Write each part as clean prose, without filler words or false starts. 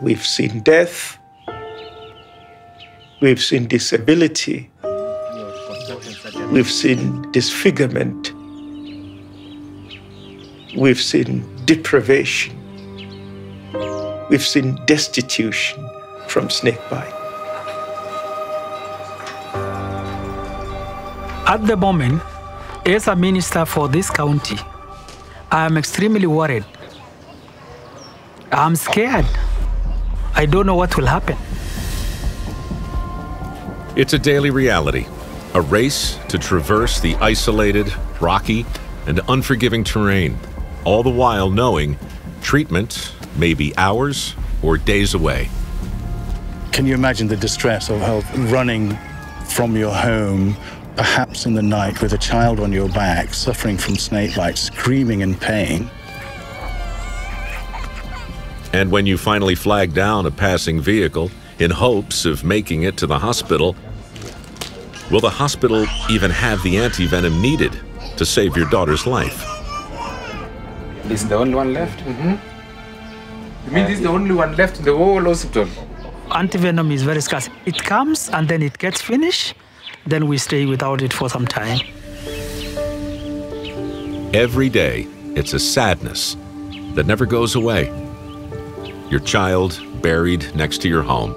We've seen death. We've seen disability. We've seen disfigurement. We've seen deprivation. We've seen destitution from snakebite. At the moment, as a minister for this county, I am extremely worried. I'm scared. I don't know what will happen. It's a daily reality, a race to traverse the isolated, rocky, and unforgiving terrain, all the while knowing treatment may be hours or days away. Can you imagine the distress of running from your home, perhaps in the night, with a child on your back, suffering from snake bites, screaming in pain? And when you finally flag down a passing vehicle in hopes of making it to the hospital, will the hospital even have the antivenom needed to save your daughter's life? This is the only one left? You mean this is the only one left in the whole hospital? Antivenom is very scarce. It comes and then it gets finished, then we stay without it for some time. Every day, it's a sadness that never goes away. Your child buried next to your home.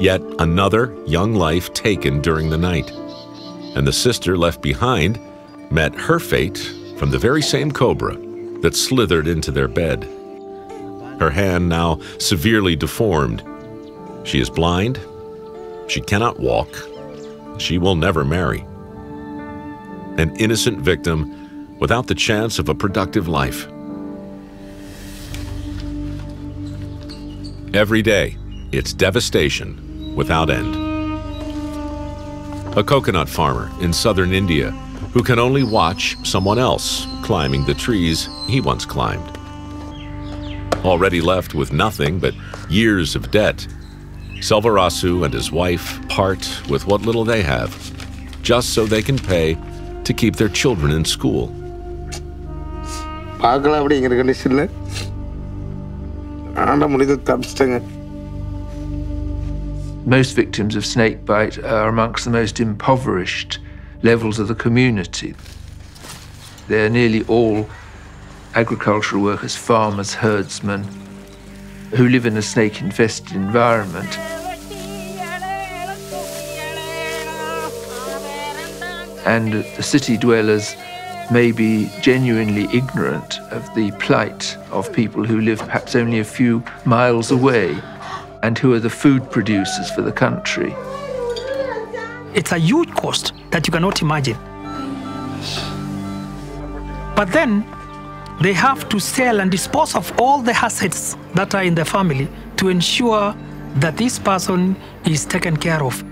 Yet another young life taken during the night. And the sister left behind met her fate from the very same cobra that slithered into their bed. Her hand now severely deformed. She is blind. She cannot walk. She will never marry. An innocent victim without the chance of a productive life. Every day, it's devastation without end. A coconut farmer in southern India who can only watch someone else climbing the trees he once climbed. Already left with nothing but years of debt, Selvarasu and his wife part with what little they have, just so they can pay to keep their children in school. Most victims of snakebite are amongst the most impoverished levels of the community. They're nearly all agricultural workers, farmers, herdsmen, who live in a snake-infested environment. And the city dwellers may be genuinely ignorant of the plight of people who live perhaps only a few miles away and who are the food producers for the country. It's a huge cost that you cannot imagine. But then they have to sell and dispose of all the assets that are in the family to ensure that this person is taken care of.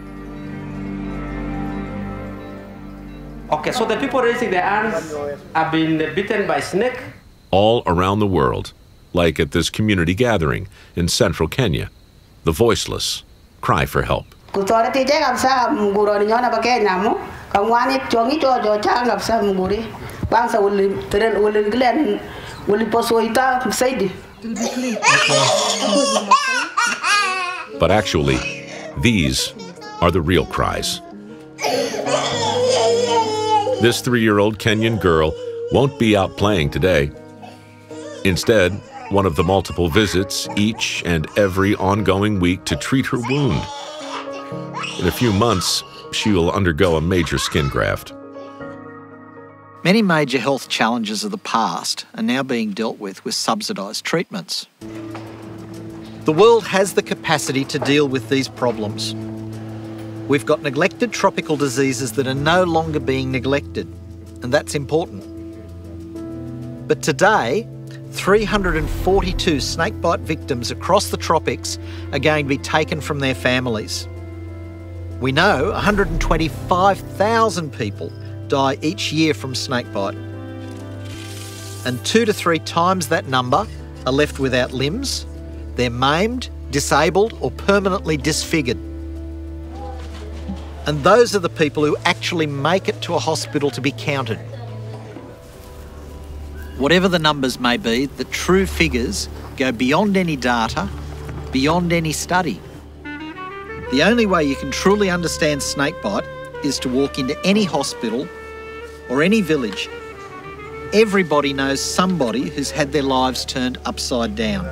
Okay, so the people raising their arms have been bitten by snake? All around the world, like at this community gathering in central Kenya, the voiceless cry for help. But actually, these are the real cries. This 3-year-old Kenyan girl won't be out playing today. Instead, one of the multiple visits each and every ongoing week to treat her wound. In a few months, she will undergo a major skin graft. Many major health challenges of the past are now being dealt with subsidised treatments. The world has the capacity to deal with these problems. We've got neglected tropical diseases that are no longer being neglected, and that's important. But today, 342 snakebite victims across the tropics are going to be taken from their families. We know 125,000 people die each year from snakebite. And 2 to 3 times that number are left without limbs. They're maimed, disabled, or permanently disfigured. And those are the people who actually make it to a hospital to be counted. Whatever the numbers may be, the true figures go beyond any data, beyond any study. The only way you can truly understand snakebite is to walk into any hospital or any village. Everybody knows somebody who's had their lives turned upside down.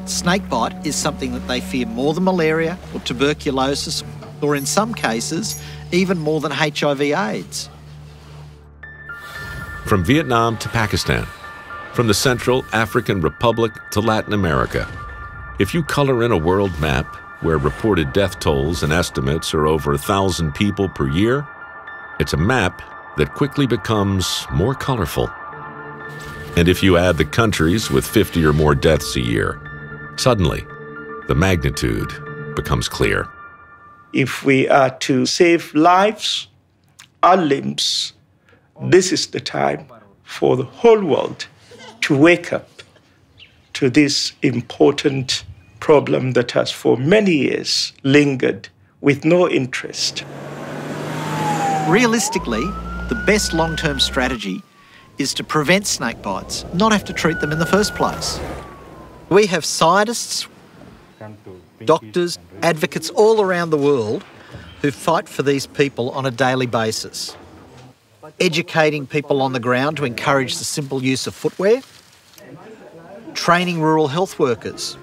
Snakebite is something that they fear more than malaria or tuberculosis, or in some cases, even more than HIV/AIDS. From Vietnam to Pakistan, from the Central African Republic to Latin America, if you color in a world map where reported death tolls and estimates are over 1,000 people per year, it's a map that quickly becomes more colorful. And if you add the countries with 50 or more deaths a year, suddenly the magnitude becomes clear. If we are to save lives or limbs, this is the time for the whole world to wake up to this important problem that has for many years lingered with no interest. Realistically, the best long-term strategy is to prevent snake bites, not have to treat them in the first place. We have scientists, doctors, advocates all around the world who fight for these people on a daily basis, educating people on the ground to encourage the simple use of footwear, training rural health workers,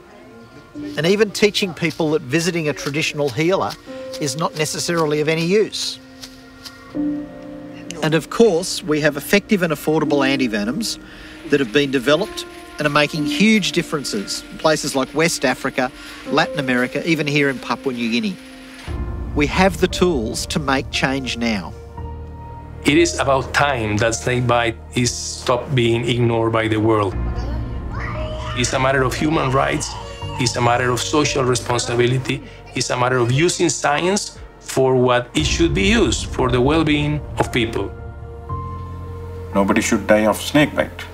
and even teaching people that visiting a traditional healer is not necessarily of any use. And of course, we have effective and affordable antivenoms that have been developed and are making huge differences in places like West Africa, Latin America, even here in Papua New Guinea. We have the tools to make change now. It is about time that snakebite is stopped being ignored by the world. It's a matter of human rights, it's a matter of social responsibility, it's a matter of using science for what it should be used, for the well-being of people. Nobody should die of snakebite.